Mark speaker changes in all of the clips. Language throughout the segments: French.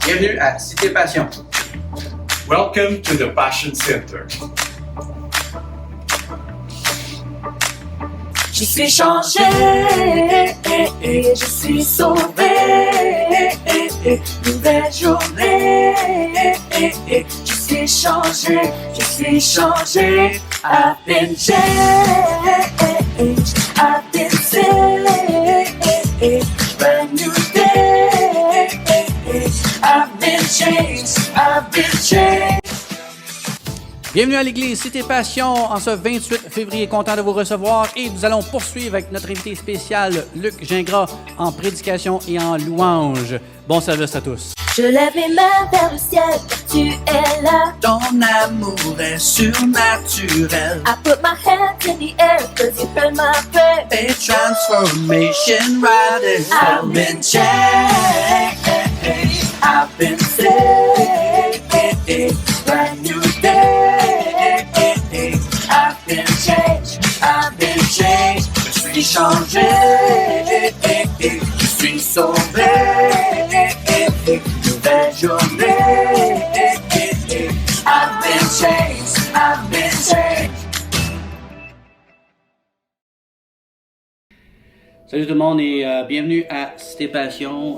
Speaker 1: Bienvenue à Cité Passion.
Speaker 2: Welcome to the Passion Center.
Speaker 3: Je suis changé, je suis sauvé, nouvelle journée, je suis changé, I've been changed, I've been saved, brand new day, I've been changed.
Speaker 4: Bienvenue à l'église Cité Passion en ce 28 février. Content de vous recevoir et nous allons poursuivre avec notre invité spécial Luc Gingras en prédication et en louange. Bon service à tous.
Speaker 3: Je lève mes mains vers le ciel, tu es là.
Speaker 5: Ton amour est surnaturel.
Speaker 3: I put my hands in the air, cause you heard my prayer.
Speaker 5: A transformation riding.
Speaker 3: I've been changed, I've been saved, brand new day. I've been changed, je suis changé, je suis sauvé, nouvelle journée. I've been changed.
Speaker 4: Salut tout le monde et bienvenue à Cité Passion.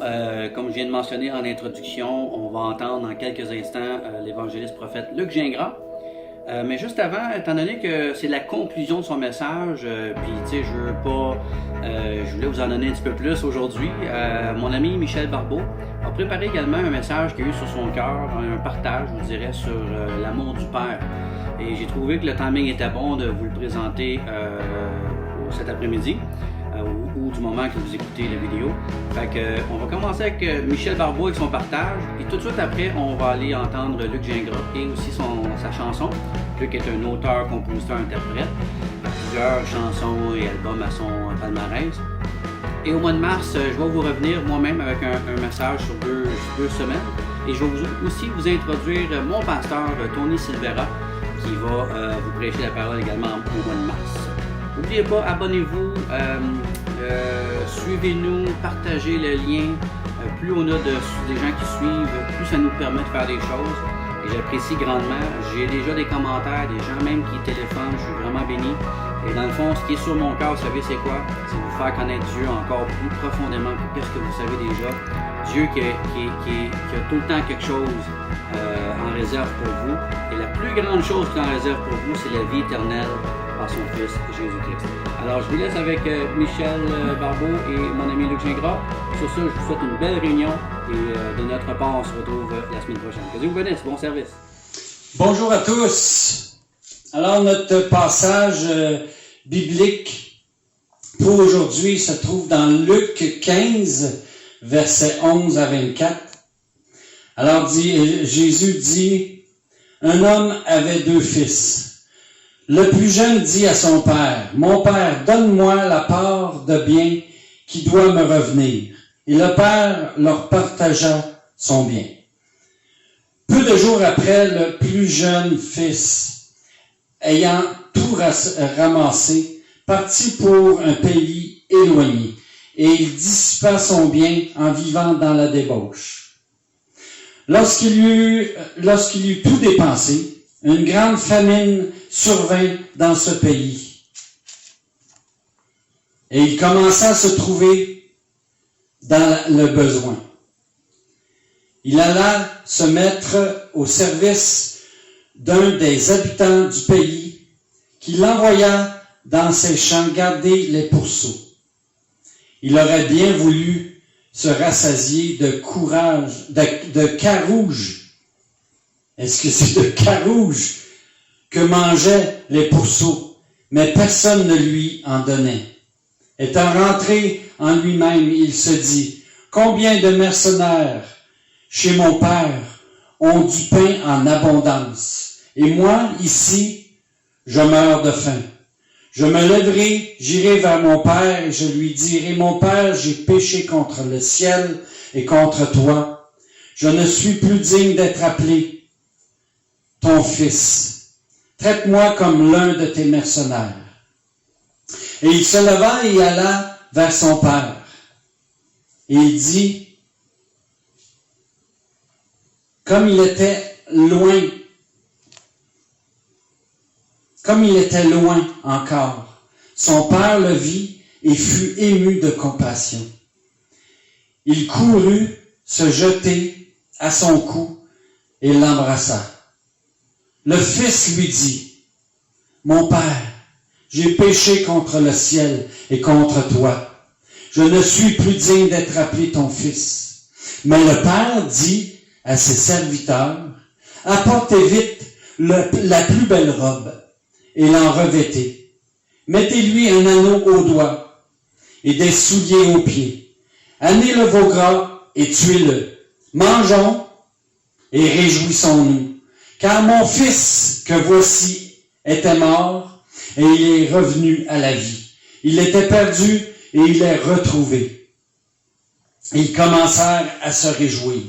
Speaker 4: Comme je viens de mentionner en introduction, on va entendre dans quelques instants l'évangéliste prophète Luc Gingras. Mais juste avant, étant donné que c'est la conclusion de son message, puis tu sais, je voulais vous en donner un petit peu plus aujourd'hui. Mon ami Michel Barbeau a préparé également un message qu'il a eu sur son cœur, un partage, je vous dirais, sur l'amour du Père. Et j'ai trouvé que le timing était bon de vous le présenter cet après-midi. Ou du moment que vous écoutez la vidéo. Fait que, on va commencer avec Michel Barbeau avec son partage, et tout de suite après, on va aller entendre Luc Gingras et aussi sa chanson. Luc est un auteur, compositeur, interprète, plusieurs chansons et albums à son palmarès. Et au mois de mars, je vais vous revenir moi-même avec un message sur deux semaines, et je vais aussi vous introduire mon pasteur Tony Silvera, qui va vous prêcher la parole également au mois de mars. N'oubliez pas, abonnez-vous, suivez-nous, partagez le lien. Plus on a des gens qui suivent, plus ça nous permet de faire des choses. Et j'apprécie grandement. J'ai déjà des commentaires, des gens même qui téléphonent. Je suis vraiment béni. Et dans le fond, ce qui est sur mon cœur, vous savez c'est quoi? C'est vous faire connaître Dieu encore plus profondément que ce que vous savez déjà. Dieu qui a tout le temps quelque chose en réserve pour vous. Et la plus grande chose qu'il a en réserve pour vous, c'est la vie éternelle par son Fils Jésus-Christ. Alors, je vous laisse avec Michel Barbeau et mon ami Luc Gingras. Sur ça, je vous souhaite une belle réunion et de notre part, on se retrouve la semaine prochaine. Que Dieu vous bénisse. Bon service.
Speaker 6: Bonjour à tous. Alors, notre passage biblique pour aujourd'hui se trouve dans Luc 15, versets 11 à 24. Alors, Jésus dit, « Un homme avait 2 fils. Le plus jeune dit à son père, « Mon père, donne-moi la part de bien qui doit me revenir. » Et le père leur partagea son bien. Peu de jours après, le plus jeune fils, ayant tout ramassé, partit pour un pays éloigné, et il dissipa son bien en vivant dans la débauche. Lorsqu'il eut tout dépensé, une grande famine survint dans ce pays. Et il commença à se trouver dans le besoin. Il alla se mettre au service d'un des habitants du pays qui l'envoya dans ses champs garder les pourceaux. Il aurait bien voulu se rassasier de carouge. Est-ce que c'est de carouge que mangeaient les pourceaux? Mais personne ne lui en donnait. Étant rentré en lui-même, il se dit, « Combien de mercenaires chez mon père ont du pain en abondance, et moi, ici, je meurs de faim. Je me lèverai, j'irai vers mon père, et je lui dirai, « Mon père, j'ai péché contre le ciel et contre toi. Je ne suis plus digne d'être appelé ton fils. Traite-moi comme l'un de tes mercenaires. » Et il se leva et alla vers son père. Et il dit, comme il était loin encore, son père le vit et fut ému de compassion. Il courut se jeter à son cou et l'embrassa. Le fils lui dit, « Mon père, j'ai péché contre le ciel et contre toi. Je ne suis plus digne d'être appelé ton fils. » Mais le père dit à ses serviteurs, « Apportez vite la plus belle robe et l'en revêtez. Mettez-lui un anneau au doigt et des souliers aux pieds. Amenez le veau gras et tuez-le. Mangeons et réjouissons-nous. Car mon fils que voici était mort et il est revenu à la vie. Il était perdu et il est retrouvé. » Ils commencèrent à se réjouir.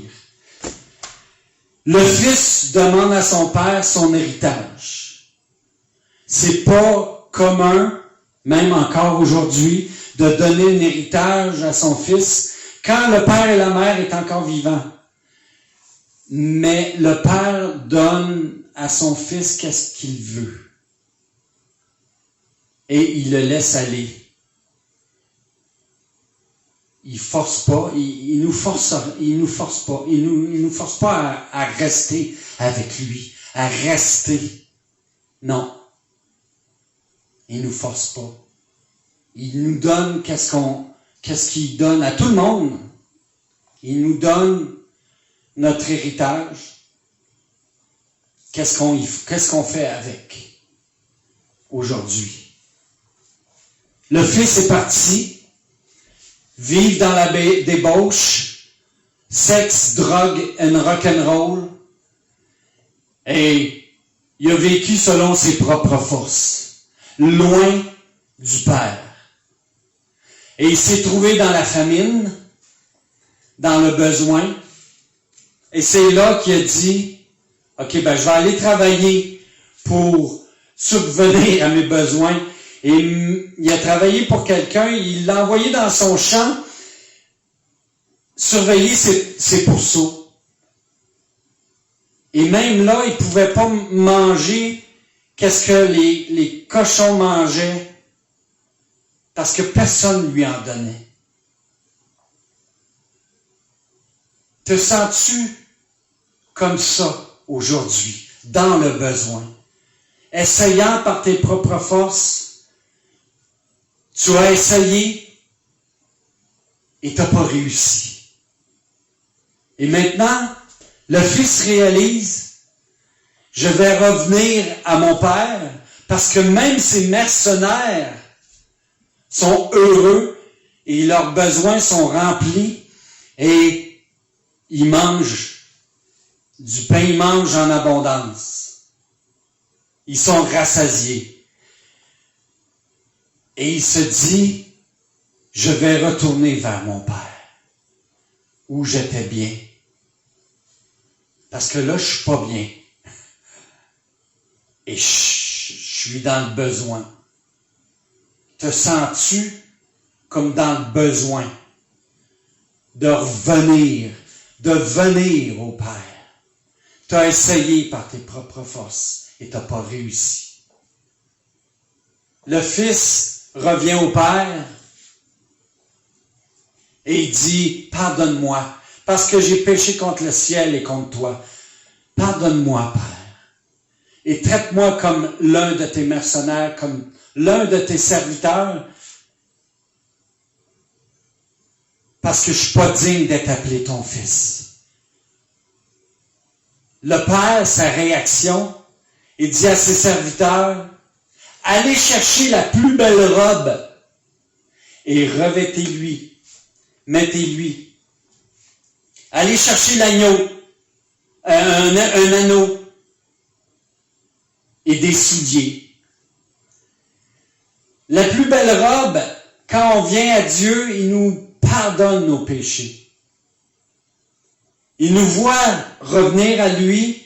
Speaker 6: Le fils demande à son père son héritage. C'est pas commun, même encore aujourd'hui, de donner un héritage à son fils quand le père et la mère est encore vivants. Mais le père donne à son fils qu'est-ce qu'il veut. Et il le laisse aller. Il force pas, il nous force pas à rester avec lui, à rester. Non. Il nous force pas. Il nous donne qu'est-ce qu'il donne à tout le monde. Il nous donne notre héritage. Qu'est-ce qu'on fait avec aujourd'hui? Le fils est parti. Vivre dans la débauche, sexe, drogue and rock'n'roll. Et il a vécu selon ses propres forces, loin du Père. Et il s'est trouvé dans la famine, dans le besoin. Et c'est là qu'il a dit, « OK, je vais aller travailler pour subvenir à mes besoins. » Et il a travaillé pour quelqu'un, il l'a envoyé dans son champ surveiller ses pourceaux. Et même là, il ne pouvait pas manger qu'est-ce que les cochons mangeaient parce que personne ne lui en donnait. Te sens-tu comme ça aujourd'hui, dans le besoin, essayant par tes propres forces? Tu as essayé et tu n'as pas réussi. Et maintenant, le fils réalise, je vais revenir à mon père parce que même ces mercenaires sont heureux et leurs besoins sont remplis et ils mangent du pain, ils mangent en abondance. Ils sont rassasiés. Et il se dit, je vais retourner vers mon père, où j'étais bien. Parce que là, je suis pas bien. Et je suis dans le besoin. Te sens-tu comme dans le besoin de revenir, de venir au Père? Tu as essayé par tes propres forces et tu n'as pas réussi. Le Fils revient au Père et il dit, pardonne-moi, parce que j'ai péché contre le ciel et contre toi. Pardonne-moi, Père. Et traite-moi comme l'un de tes mercenaires, comme l'un de tes serviteurs, parce que je ne suis pas digne d'être appelé ton fils. Le Père, sa réaction, il dit à ses serviteurs, allez chercher la plus belle robe et revêtez-lui, mettez-lui. Allez chercher l'agneau, un anneau et des souliers. La plus belle robe, quand on vient à Dieu, il nous pardonne nos péchés. Il nous voit revenir à lui,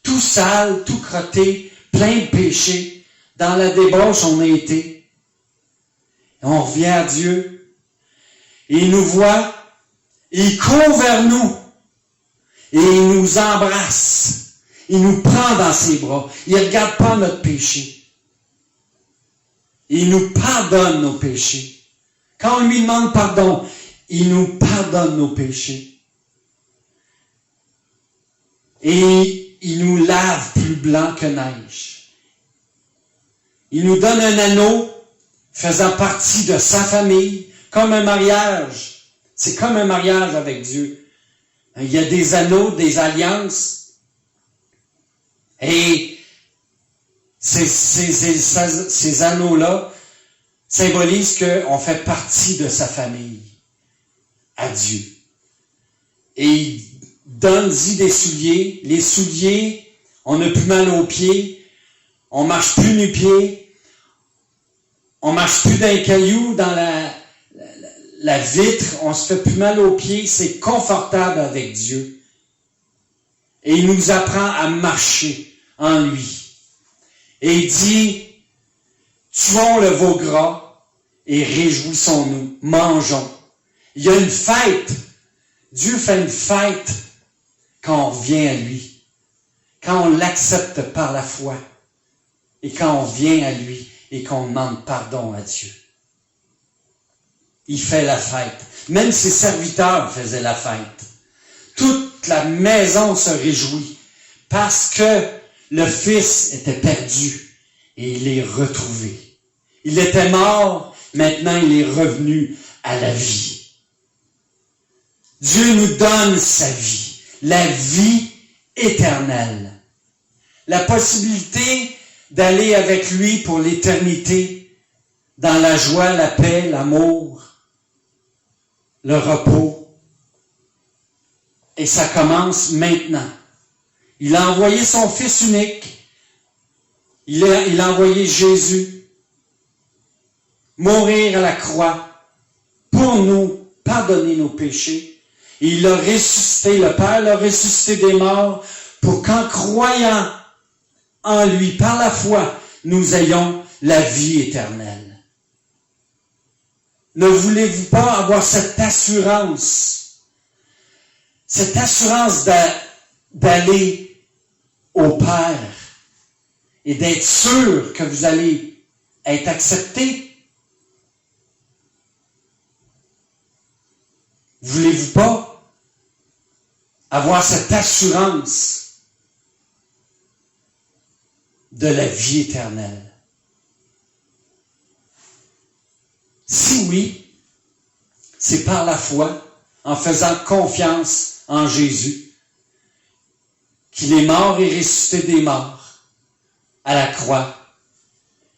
Speaker 6: tout sale, tout crotté, plein de péchés. Dans la débauche, on a été. Et on revient à Dieu. Et il nous voit, et il court vers nous. Et il nous embrasse. Il nous prend dans ses bras. Il ne regarde pas notre péché. Il nous pardonne nos péchés. Quand on lui demande pardon, il nous pardonne nos péchés. Et il nous lave plus blanc que neige. Il nous donne un anneau faisant partie de sa famille, comme un mariage. C'est comme un mariage avec Dieu. Il y a des anneaux, des alliances. Et ces anneaux-là symbolisent qu'on fait partie de sa famille à Dieu. Et il donne-y des souliers. Les souliers, on n'a plus mal aux pieds. On marche plus nu-pieds. On marche plus d'un caillou dans la vitre. On se fait plus mal aux pieds. C'est confortable avec Dieu. Et il nous apprend à marcher en lui. Et il dit, tuons le veau gras et réjouissons-nous, mangeons. Il y a une fête. Dieu fait une fête quand on revient à lui, quand on l'accepte par la foi et quand on vient à lui et qu'on demande pardon à Dieu. Il fait la fête. Même ses serviteurs faisaient la fête. Toute la maison se réjouit parce que le Fils était perdu et il est retrouvé. Il était mort, maintenant il est revenu à la vie. Dieu nous donne sa vie, la vie éternelle. La possibilité d'aller avec lui pour l'éternité, dans la joie, la paix, l'amour, le repos. Et ça commence maintenant. Il a envoyé son Fils unique. Il a envoyé Jésus mourir à la croix pour nous pardonner nos péchés. Et il a ressuscité, le Père l'a ressuscité des morts pour qu'en croyant en lui par la foi, nous ayons la vie éternelle. Ne voulez-vous pas avoir cette assurance d'aller au Père et d'être sûr que vous allez être accepté? Voulez-vous pas avoir cette assurance de la vie éternelle? Si oui, c'est par la foi, en faisant confiance en Jésus, qu'il est mort et ressuscité des morts à la croix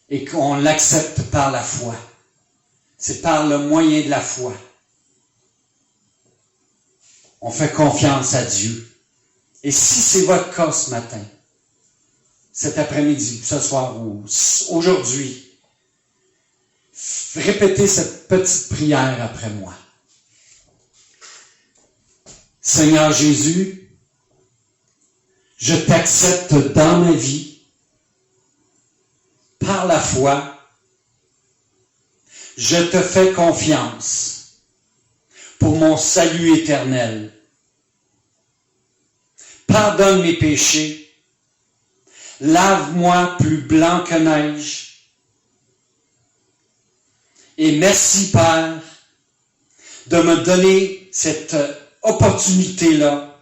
Speaker 6: et qu'on l'accepte par la foi. C'est par le moyen de la foi. On fait confiance à Dieu. Et si c'est votre cas ce matin, cet après-midi, ce soir ou aujourd'hui, répétez cette petite prière après moi. Seigneur Jésus, je t'accepte dans ma vie par la foi. Je te fais confiance pour mon salut éternel. Pardonne mes péchés. Lave-moi plus blanc que neige. Et merci, Père, de me donner cette opportunité-là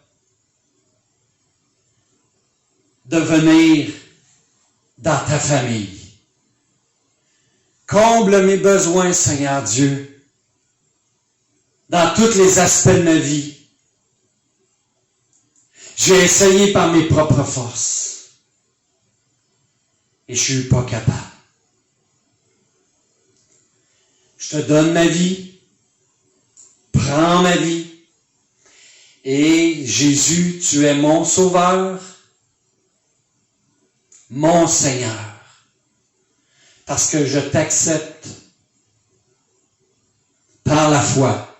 Speaker 6: de venir dans ta famille. Comble mes besoins, Seigneur Dieu, dans tous les aspects de ma vie. J'ai essayé par mes propres forces et je suis pas capable. Je te donne ma vie, prends ma vie, et Jésus, tu es mon Sauveur, mon Seigneur, parce que je t'accepte par la foi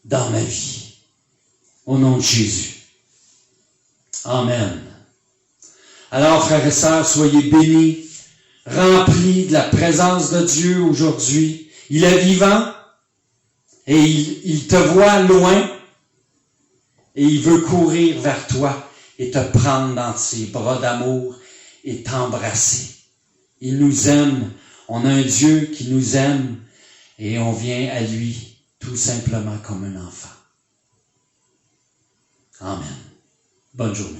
Speaker 6: dans ma vie. Au nom de Jésus. Amen. Alors, frères et sœurs, soyez bénis, remplis de la présence de Dieu aujourd'hui. Il est vivant et il te voit loin Et il veut courir vers toi et te prendre dans ses bras d'amour et t'embrasser. Il nous aime. On a un Dieu qui nous aime et on vient à lui tout simplement comme un enfant. Amen. Bonne journée.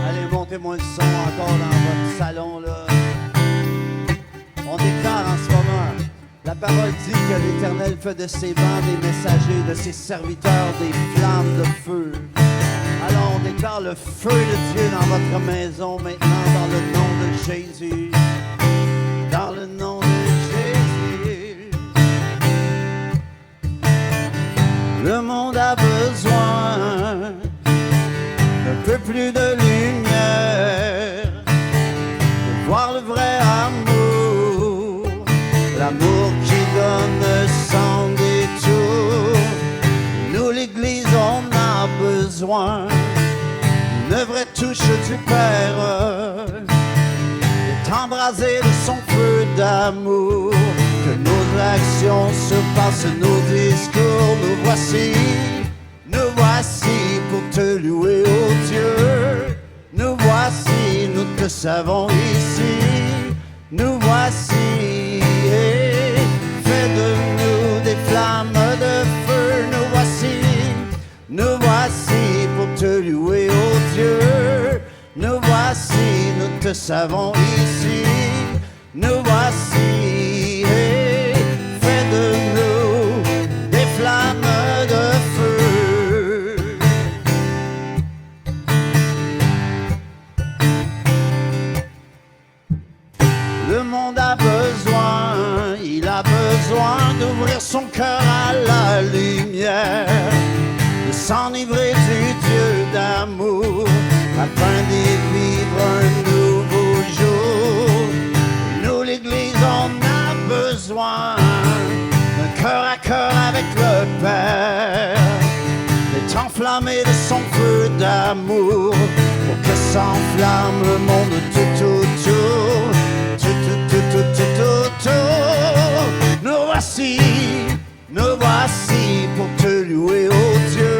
Speaker 1: Allez, montez-moi le son encore dans votre salon, là. On déclare en ce moment, la parole dit que l'Éternel fait de ses vents des messagers, de ses serviteurs des flammes de feu. Alors on déclare le feu de Dieu dans votre maison maintenant, dans le nom de Jésus. Dans le nom de Jésus. Le monde a besoin d'un peu plus de lumière, de voir le vrai amour, l'amour qui donne sans détour. Nous, l'Église, on a besoin d'une vraie touche du Père, d'être embrasé de son feu d'amour, que nos actions surpassent nos discours. Nous voici pour te louer, ô Dieu. Nous voici, nous te savons ici. Nous voici, fais de nous des flammes de feu. Nous voici pour te louer, ô Dieu. Nous voici, nous te savons ici. Nous voici, fais de nous des flammes de feu. Le monde a besoin, il a besoin d'ouvrir son cœur à la lumière, de s'enivrer du Dieu d'amour, afin d'y vivre un nouveau jour. Nous, l'Église, on a besoin d'un cœur à cœur avec le Père, d'être enflammé de son feu d'amour, pour que s'enflamme le monde tout autour. Nous voici pour te louer, ô Dieu.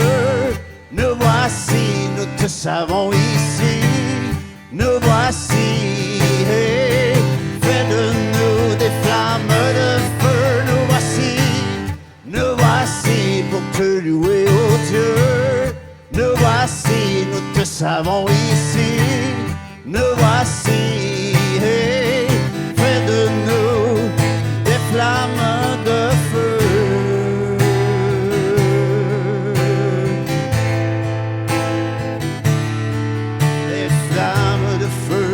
Speaker 1: Nous voici, nous te savons ici. Nous voici, fais de nous des flammes de feu. Nous voici pour te louer, ô Dieu. Nous voici, nous te savons ici. Nous voici, fais de nous des flammes de feu. Des flammes de feu.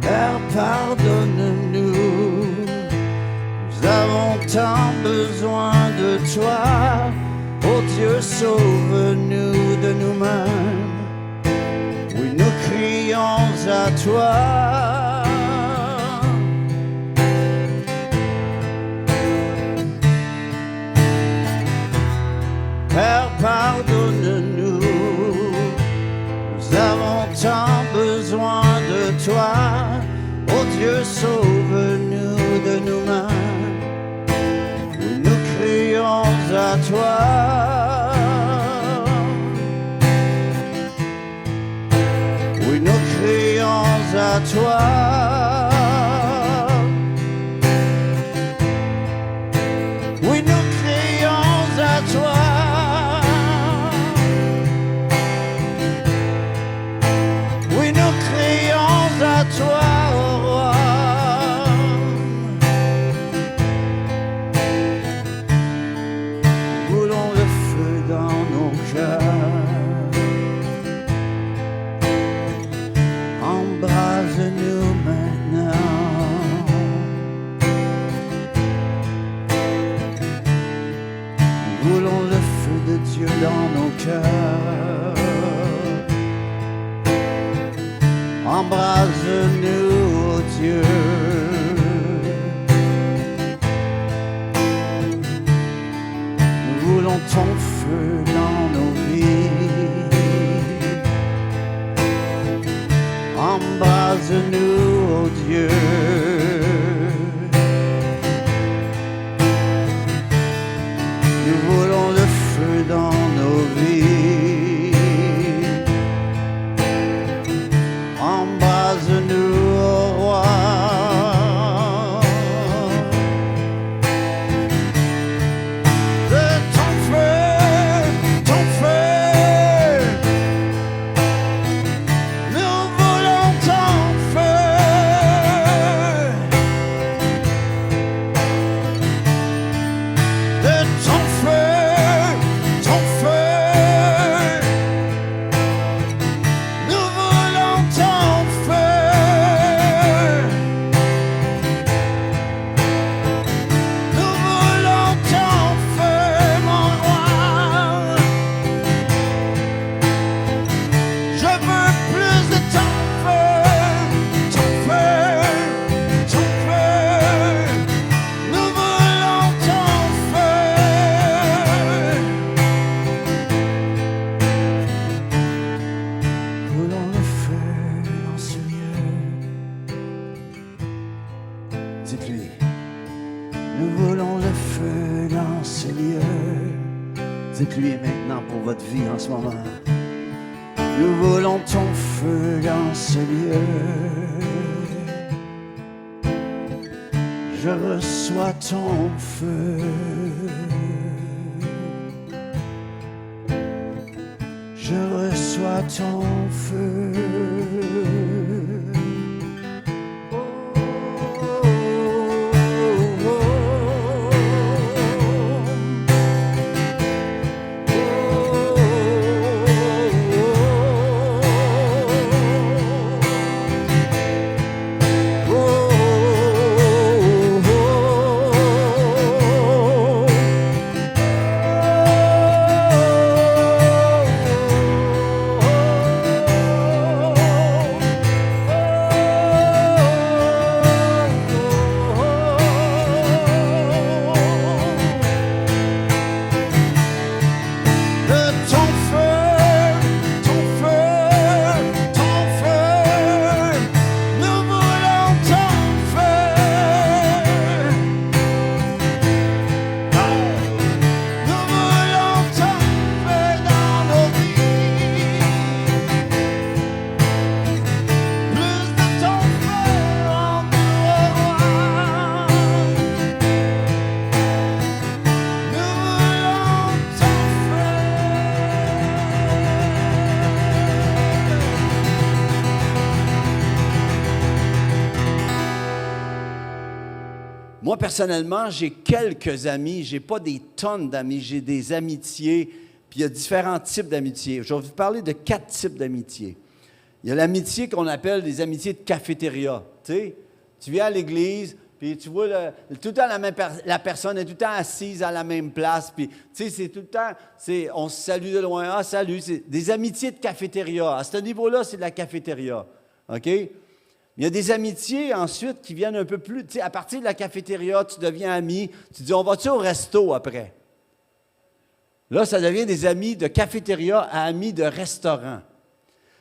Speaker 1: Père, pardonne-nous, nous avons tant besoin de toi. Oh Dieu, sauve-nous de nous-mêmes. Oui, nous crions à toi. Père, pardonne-nous, nous avons tant besoin de toi. Oh Dieu, sauve-nous de nous-mêmes. Oui, nous crions à toi. Oui, nous crions à toi. Oui, nous crions à toi. Oui, nous crions à toi, ô roi. Voulons le feu dans nos cœurs. Embrase-nous, mais Embrase-nous, ô Dieu. Nous voulons ton feu dans nos vies. Embrase-nous, ô Dieu. Nous voulons le feu dans nos vies. Embrase-nous, ô roi. De ton feu, ton feu. Nous voulons ton feu. De ton feu, ton feu. Nous voulons ton feu. Nous voulons ton feu, mon roi. Je veux plus de ton feu, ton feu, ton feu. Nous voulons ton feu. Nous voulons le feu dans ce lieu. Dites-lui, nous voulons le feu dans ce lieu. Dites-lui maintenant pour votre vie en ce moment. Nous voulons ton feu dans ce lieu. Je reçois ton feu. Je reçois ton feu. Moi, personnellement, j'ai quelques amis. Je n'ai pas des tonnes d'amis. J'ai des amitiés. Puis il y a différents types d'amitiés. Je vais vous parler de 4 types d'amitiés. Il y a l'amitié qu'on appelle des amitiés de cafétéria. Tu sais, tu viens à l'église, puis tu vois tout le temps la personne est tout le temps assise à la même place. Puis, tu sais, c'est tout le temps, on se salue de loin. Ah, salut. C'est des amitiés de cafétéria. À ce niveau-là, c'est de la cafétéria. OK? Il y a des amitiés ensuite qui viennent un peu plus. Tu sais, à partir de la cafétéria, tu deviens ami. Tu dis, on va-tu au resto après? Là, ça devient des amis de cafétéria à amis de restaurant.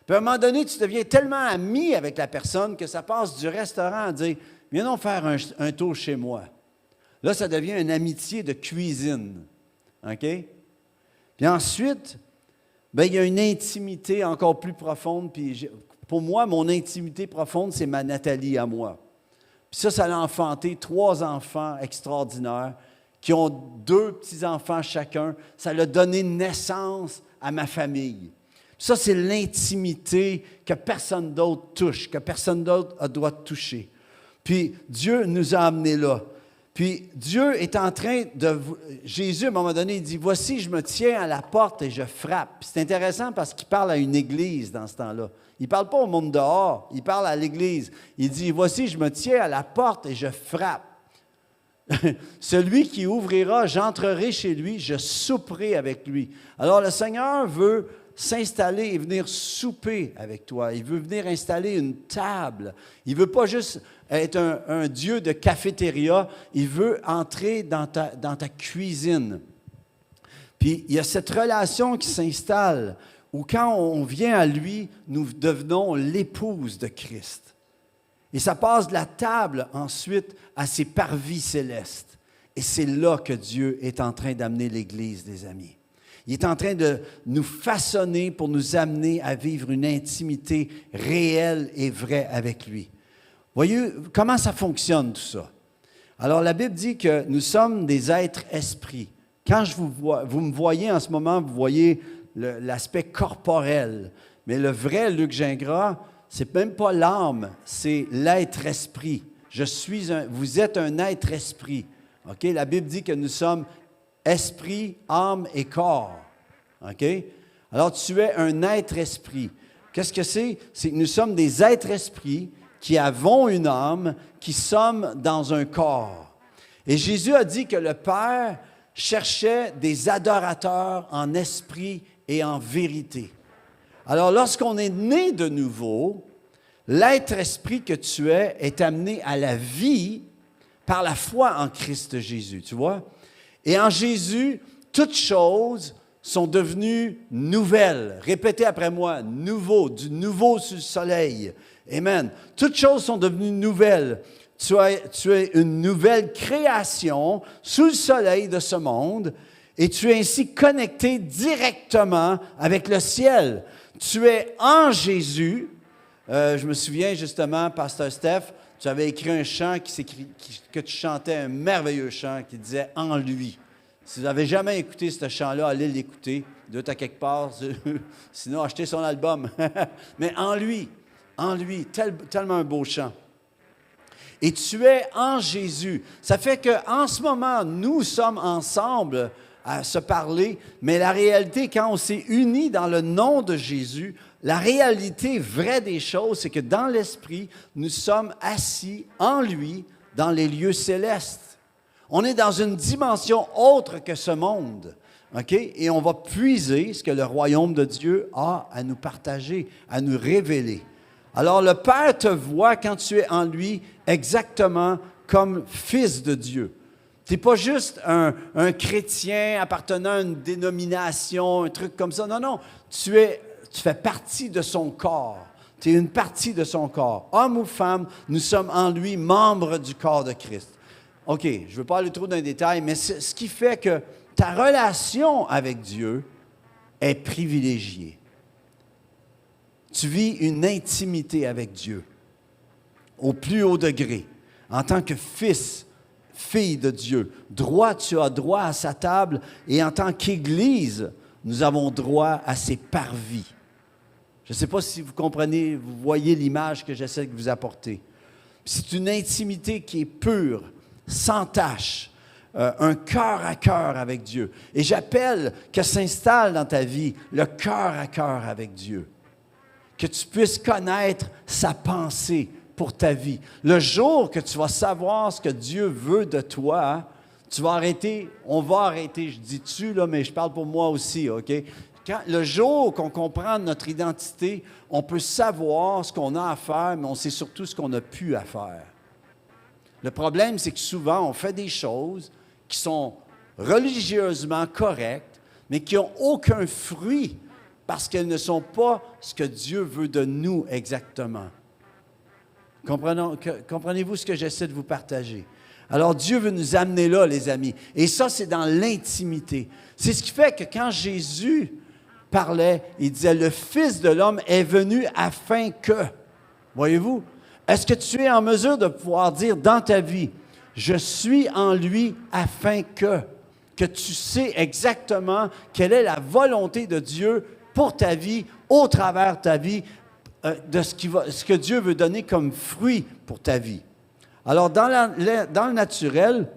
Speaker 1: Puis à un moment donné, tu deviens tellement ami avec la personne que ça passe du restaurant à dire, viens donc faire un tour chez moi. Là, ça devient une amitié de cuisine. OK? Puis ensuite, bien, il y a une intimité encore plus profonde. Puis pour moi, mon intimité profonde, c'est ma Nathalie à moi. Puis ça l'a enfanté 3 enfants extraordinaires qui ont 2 petits-enfants chacun. Ça l'a donné naissance à ma famille. Ça, c'est l'intimité que personne d'autre touche, que personne d'autre doit toucher. Puis Dieu nous a amenés là. Puis Dieu est en train de... Jésus, à un moment donné, il dit, « Voici, je me tiens à la porte et je frappe. » Puis c'est intéressant parce qu'il parle à une église dans ce temps-là. Il ne parle pas au monde dehors, il parle à l'église. Il dit, « Voici, je me tiens à la porte et je frappe. Celui qui ouvrira, j'entrerai chez lui, je souperai avec lui. » Alors le Seigneur veut s'installer et venir souper avec toi. Il veut venir installer une table. Il ne veut pas juste être un Dieu de cafétéria. Il veut entrer dans ta cuisine. Puis, il y a cette relation qui s'installe où quand on vient à lui, nous devenons l'épouse de Christ. Et ça passe de la table ensuite à ses parvis célestes. Et c'est là que Dieu est en train d'amener l'Église, les amis. Il est en train de nous façonner pour nous amener à vivre une intimité réelle et vraie avec lui. Voyez comment ça fonctionne tout ça? Alors la Bible dit que nous sommes des êtres esprits. Quand je vous vois, vous me voyez en ce moment, vous voyez l'aspect corporel. Mais le vrai Luc Gingras, c'est même pas l'âme, c'est l'être esprit. Vous êtes un être esprit. OK? La Bible dit que nous sommes esprit, âme et corps. OK? Alors, tu es un être esprit. Qu'est-ce que c'est? C'est que nous sommes des êtres esprits qui avons une âme, qui sommes dans un corps. Et Jésus a dit que le Père cherchait des adorateurs en esprit et en vérité. Alors, lorsqu'on est né de nouveau, l'être esprit que tu es est amené à la vie par la foi en Christ Jésus, tu vois? Et en Jésus, toutes choses sont devenues nouvelles. Répétez après moi, nouveau, du nouveau sous le soleil. Amen. Toutes choses sont devenues nouvelles. Tu es une nouvelle création sous le soleil de ce monde et tu es ainsi connecté directement avec le ciel. Tu es en Jésus. Je me souviens justement, Pasteur Steph, tu avais écrit un chant que tu chantais, un merveilleux chant qui disait « En lui ». Si vous n'avez jamais écouté ce chant-là, allez l'écouter. Il doit être à quelque part. Sinon, achetez son album. Mais en lui, tellement un beau chant. Et tu es en Jésus. Ça fait qu'en ce moment, nous sommes ensemble à se parler, mais la réalité, quand on s'est unis dans le nom de Jésus, la réalité vraie des choses, c'est que dans l'Esprit, nous sommes assis en lui dans les lieux célestes. On est dans une dimension autre que ce monde, OK? Et on va puiser ce que le royaume de Dieu a à nous partager, à nous révéler. Alors, le Père te voit quand tu es en lui exactement comme fils de Dieu. Tu n'es pas juste un chrétien appartenant à une dénomination, un truc comme ça. Non, non, tu fais partie de son corps. Tu es une partie de son corps. Homme ou femme, nous sommes en lui membres du corps de Christ. OK, je ne veux pas aller trop dans les détails, mais ce qui fait que ta relation avec Dieu est privilégiée. Tu vis une intimité avec Dieu au plus haut degré, en tant que fils, fille de Dieu. Tu as droit à sa table et en tant qu'Église, nous avons droit à ses parvis. Je ne sais pas si vous comprenez, vous voyez l'image que j'essaie de vous apporter. C'est une intimité qui est pure, sans tache, un cœur à cœur avec Dieu. Et j'appelle que s'installe dans ta vie le cœur à cœur avec Dieu. Que tu puisses connaître sa pensée pour ta vie. Le jour que tu vas savoir ce que Dieu veut de toi, tu vas arrêter, on va arrêter, je dis tu, là, mais je parle pour moi aussi, OK? Le jour qu'on comprend notre identité, on peut savoir ce qu'on a à faire, mais on sait surtout ce qu'on n'a plus à faire. Le problème, c'est que souvent, on fait des choses qui sont religieusement correctes, mais qui n'ont aucun fruit parce qu'elles ne sont pas ce que Dieu veut de nous exactement. Comprenez-vous ce que j'essaie de vous partager? Alors, Dieu veut nous amener là, les amis. Et ça, c'est dans l'intimité. C'est ce qui fait que quand Jésus parlait, il disait, « Le Fils de l'homme est venu afin que... » Voyez-vous? Est-ce que tu es en mesure de pouvoir dire dans ta vie, « Je suis en lui afin que... » Que tu sais exactement quelle est la volonté de Dieu pour ta vie, au travers de ta vie, de ce que Dieu veut donner comme fruit pour ta vie. Alors, dans le naturel,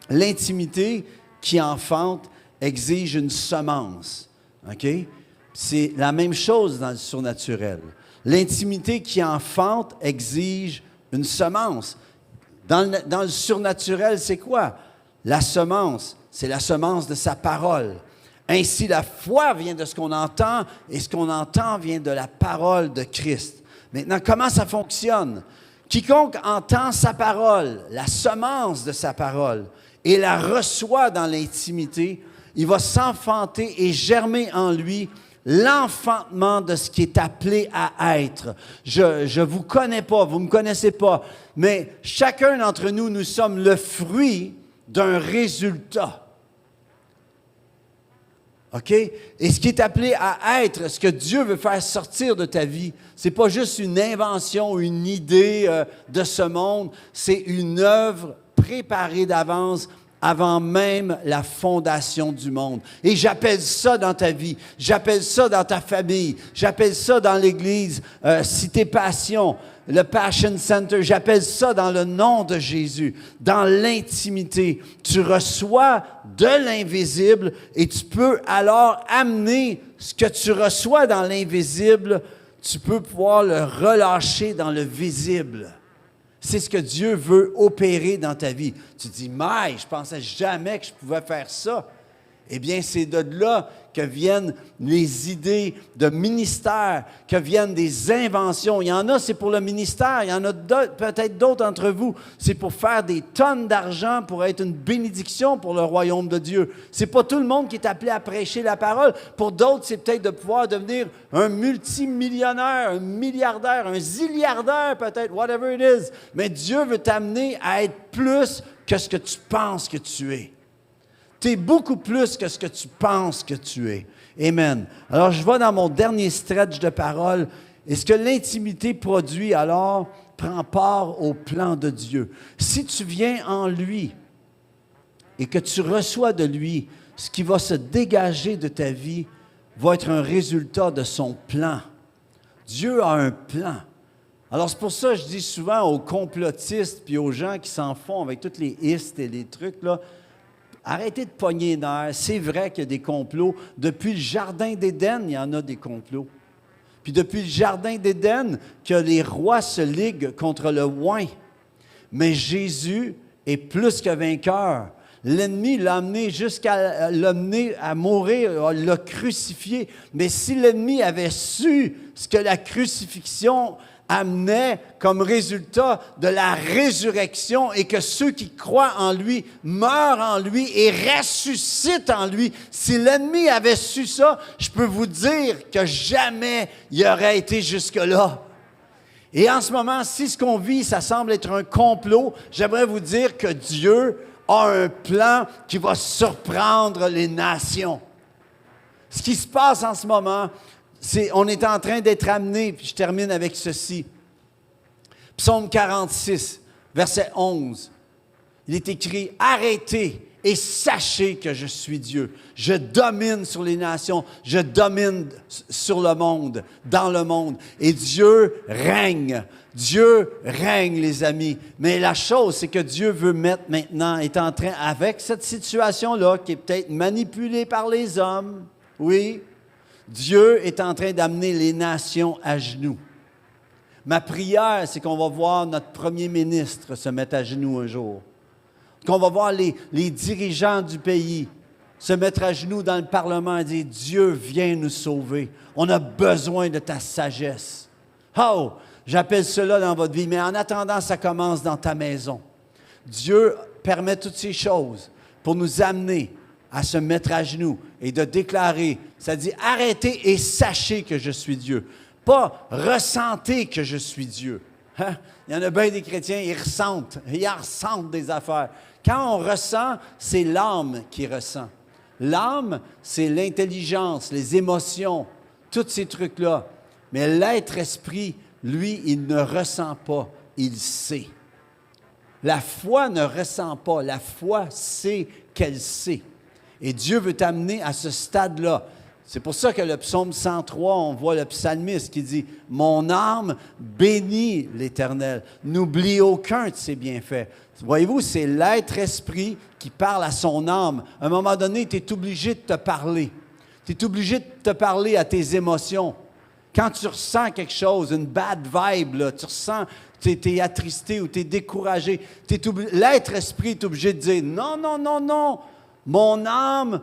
Speaker 1: l'intimité qui enfante exige une semence. OK? C'est la même chose dans le surnaturel. L'intimité qui enfante exige une semence. Dans le surnaturel, c'est quoi? La semence, c'est la semence de sa parole. Ainsi, la foi vient de ce qu'on entend, et ce qu'on entend vient de la parole de Christ. Maintenant, comment ça fonctionne? Quiconque entend sa parole, la semence de sa parole, et la reçoit dans l'intimité, il va s'enfanter et germer en lui l'enfantement de ce qui est appelé à être. Je vous connais pas, vous me connaissez pas, mais chacun d'entre nous, nous sommes le fruit d'un résultat. OK? Et ce qui est appelé à être, ce que Dieu veut faire sortir de ta vie, c'est pas juste une invention, une idée de ce monde, c'est une œuvre préparée d'avance avant même la fondation du monde. Et j'appelle ça dans ta vie, j'appelle ça dans ta famille, j'appelle ça dans l'Église, Cité Passion, le Passion Center, j'appelle ça dans le nom de Jésus, dans l'intimité. Tu reçois de l'invisible et tu peux alors amener ce que tu reçois dans l'invisible, tu peux pouvoir le relâcher dans le visible. C'est ce que Dieu veut opérer dans ta vie. Tu te dis, mais je pensais jamais que je pouvais faire ça. Eh bien, c'est de là que viennent les idées de ministère, que viennent des inventions. Il y en a, c'est pour le ministère. Il y en a peut-être d'autres d'entre vous, c'est pour faire des tonnes d'argent, pour être une bénédiction pour le royaume de Dieu. C'est pas tout le monde qui est appelé à prêcher la parole. Pour d'autres, c'est peut-être de pouvoir devenir un multimillionnaire, un milliardaire, un zilliardaire peut-être, whatever it is. Mais Dieu veut t'amener à être plus que ce que tu penses que tu es. Tu es beaucoup plus que ce que tu penses que tu es. Amen. Alors, je vais dans mon dernier stretch de parole. Et ce que l'intimité produit, alors, prend part au plan de Dieu. Si tu viens en lui et que tu reçois de lui, ce qui va se dégager de ta vie va être un résultat de son plan. Dieu a un plan. Alors, c'est pour ça que je dis souvent aux complotistes puis aux gens qui s'en font avec tous les istes et les trucs, là, arrêtez de pogner les nerfs. C'est vrai qu'il y a des complots. Depuis le Jardin d'Éden, il y en a des complots. Puis depuis le Jardin d'Éden, que les rois se liguent contre le oint. Mais Jésus est plus que vainqueur. L'ennemi l'a amené jusqu'à l'amener à mourir, l'a crucifié. Mais si l'ennemi avait su ce que la crucifixion amenait comme résultat de la résurrection et que ceux qui croient en lui meurent en lui et ressuscitent en lui. Si l'ennemi avait su ça, je peux vous dire que jamais il aurait été jusque-là. Et en ce moment, si ce qu'on vit, ça semble être un complot, j'aimerais vous dire que Dieu a un plan qui va surprendre les nations. Ce qui se passe en ce moment, on est en train d'être amené, puis je termine avec ceci. Psaume 46, verset 11. Il est écrit, « Arrêtez et sachez que je suis Dieu. Je domine sur les nations, je domine sur le monde, dans le monde. Et Dieu règne. Dieu règne, les amis. Mais la chose, c'est que Dieu veut mettre maintenant, est en train, avec cette situation-là, qui est peut-être manipulée par les hommes, oui, Dieu est en train d'amener les nations à genoux. Ma prière, c'est qu'on va voir notre premier ministre se mettre à genoux un jour. Qu'on va voir les dirigeants du pays se mettre à genoux dans le Parlement et dire « Dieu, viens nous sauver. On a besoin de ta sagesse. » Oh, j'appelle cela dans votre vie. Mais en attendant, ça commence dans ta maison. Dieu permet toutes ces choses pour nous amener à se mettre à genoux et de déclarer, ça dit, arrêtez et sachez que je suis Dieu. Pas ressentez que je suis Dieu. Hein? Il y en a bien des chrétiens, ils ressentent des affaires. Quand on ressent, c'est l'âme qui ressent. L'âme, c'est l'intelligence, les émotions, tous ces trucs-là. Mais l'être-esprit, lui, il ne ressent pas, il sait. La foi ne ressent pas, la foi sait qu'elle sait. Et Dieu veut t'amener à ce stade-là. C'est pour ça que le psaume 103, on voit le psalmiste qui dit « Mon âme bénit l'Éternel, n'oublie aucun de ses bienfaits. » Voyez-vous, c'est l'être-esprit qui parle à son âme. À un moment donné, tu es obligé de te parler. Tu es obligé de te parler à tes émotions. Quand tu ressens quelque chose, une bad vibe, là, tu ressens, tu es attristé ou tu es découragé, l'être-esprit est obligé de dire « Non, non, non, non, mon âme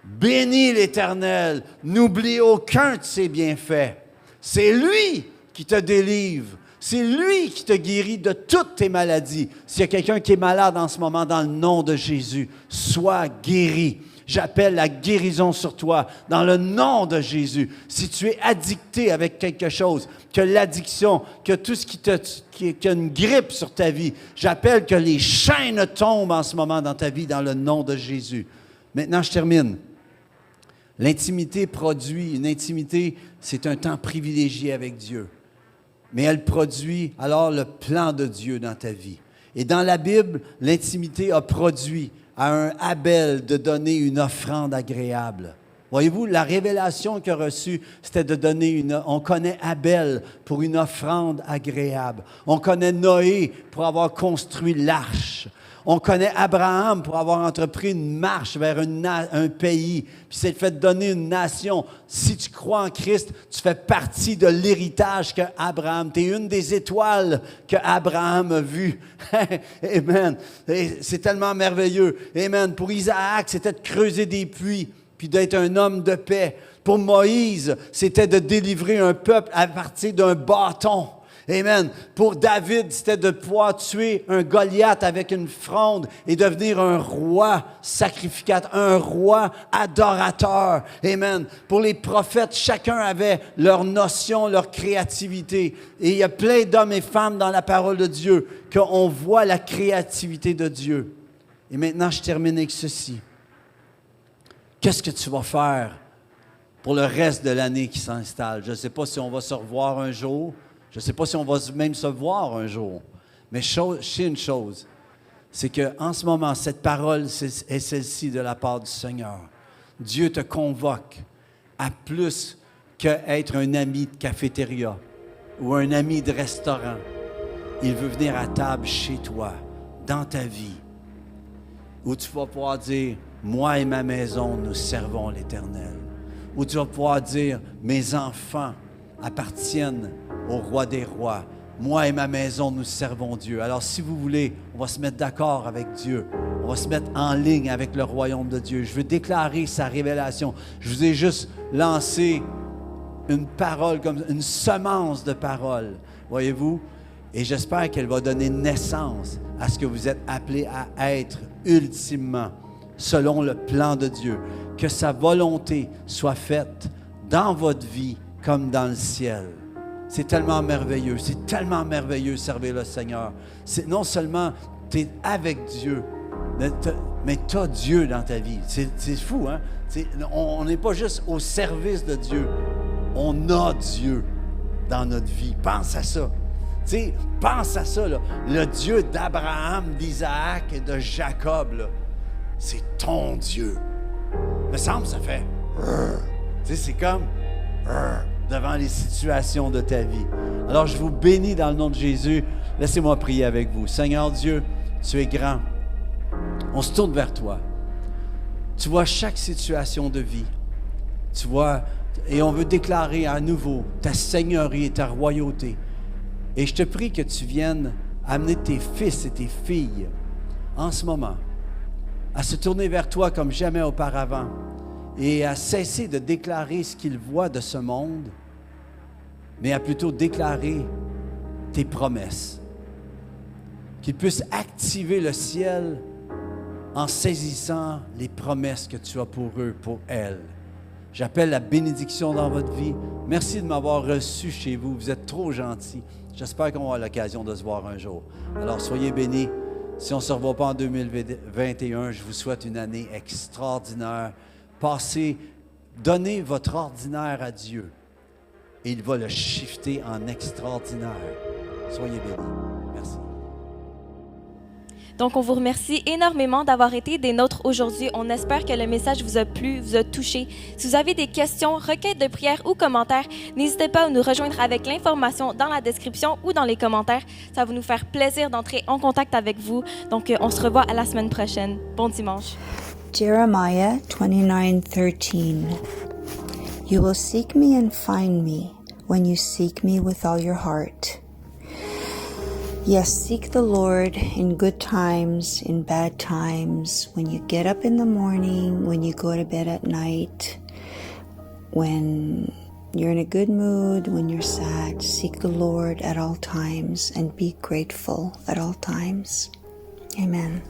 Speaker 1: Bénis l'Éternel. N'oublie aucun de ses bienfaits. C'est lui qui te délivre. C'est lui qui te guérit de toutes tes maladies. S'il y a quelqu'un qui est malade en ce moment, dans le nom de Jésus, sois guéri. J'appelle la guérison sur toi, dans le nom de Jésus. Si tu es addicté avec quelque chose, que l'addiction, que tout ce qui a une grippe sur ta vie, j'appelle que les chaînes tombent en ce moment dans ta vie, dans le nom de Jésus. Maintenant, je termine. L'intimité produit, une intimité, c'est un temps privilégié avec Dieu. Mais elle produit alors le plan de Dieu dans ta vie. Et dans la Bible, l'intimité a produit à un Abel de donner une offrande agréable. Voyez-vous, la révélation qu'il a reçue, c'était de donner on connaît Abel pour une offrande agréable. On connaît Noé pour avoir construit l'arche. On connaît Abraham pour avoir entrepris une marche vers un pays, puis s'est fait donner une nation. Si tu crois en Christ, tu fais partie de l'héritage qu'Abraham. Tu es une des étoiles qu'Abraham a vues. Amen. Et c'est tellement merveilleux. Amen. Pour Isaac, c'était de creuser des puits, puis d'être un homme de paix. Pour Moïse, c'était de délivrer un peuple à partir d'un bâton. Amen. Pour David, c'était de pouvoir tuer un Goliath avec une fronde et devenir un roi sacrificateur, un roi adorateur. Amen. Pour les prophètes, chacun avait leur notion, leur créativité. Et il y a plein d'hommes et femmes dans la parole de Dieu qu'on voit la créativité de Dieu. Et maintenant, je termine avec ceci. Qu'est-ce que tu vas faire pour le reste de l'année qui s'installe? Je ne sais pas si on va se revoir un jour. Je ne sais pas si on va même se voir un jour, mais je sais une chose, c'est qu'en ce moment, cette parole est celle-ci de la part du Seigneur. Dieu te convoque à plus qu'être un ami de cafétéria ou un ami de restaurant. Il veut venir à table chez toi, dans ta vie, où tu vas pouvoir dire, « Moi et ma maison, nous servons l'Éternel. » Où tu vas pouvoir dire, « Mes enfants appartiennent au roi des rois. Moi et ma maison, nous servons Dieu. » Alors, si vous voulez, on va se mettre d'accord avec Dieu. On va se mettre en ligne avec le royaume de Dieu. Je veux déclarer sa révélation. Je vous ai juste lancé une parole, comme une semence de parole. Voyez-vous? Et j'espère qu'elle va donner naissance à ce que vous êtes appelés à être ultimement, selon le plan de Dieu. Que sa volonté soit faite dans votre vie comme dans le ciel. C'est tellement merveilleux servir le Seigneur. C'est non seulement tu es avec Dieu, mais tu as Dieu dans ta vie. C'est fou, hein? On n'est pas juste au service de Dieu. On a Dieu dans notre vie. Pense à ça. Pense à ça. Là. Le Dieu d'Abraham, d'Isaac et de Jacob, là, c'est ton Dieu. Il me semble que ça fait... C'est comme... devant les situations de ta vie. Alors, je vous bénis dans le nom de Jésus. Laissez-moi prier avec vous. Seigneur Dieu, tu es grand. On se tourne vers toi. Tu vois chaque situation de vie. Tu vois, et on veut déclarer à nouveau ta seigneurie et ta royauté. Et je te prie que tu viennes amener tes fils et tes filles en ce moment à se tourner vers toi comme jamais auparavant et à cesser de déclarer ce qu'ils voient de ce monde, mais à plutôt déclarer tes promesses. Qu'ils puissent activer le ciel en saisissant les promesses que tu as pour eux, pour elles. J'appelle la bénédiction dans votre vie. Merci de m'avoir reçu chez vous. Vous êtes trop gentils. J'espère qu'on va avoir l'occasion de se voir un jour. Alors, soyez bénis. Si on ne se revoit pas en 2021, je vous souhaite une année extraordinaire. Donnez votre ordinaire à Dieu et il va le shifter en extraordinaire. Soyez bénis. Merci.
Speaker 7: Donc, on vous remercie énormément d'avoir été des nôtres aujourd'hui. On espère que le message vous a plu, vous a touché. Si vous avez des questions, requêtes de prière ou commentaires, n'hésitez pas à nous rejoindre avec l'information dans la description ou dans les commentaires. Ça va nous faire plaisir d'entrer en contact avec vous. Donc, on se revoit à la semaine prochaine. Bon dimanche.
Speaker 8: Jeremiah 29:13. You will seek me and find me when you seek me with all your heart. Yes, seek the Lord in good times, in bad times, when you get up in the morning, when you go to bed at night, when you're in a good mood, when you're sad. Seek the Lord at all times and be grateful at all times. Amen.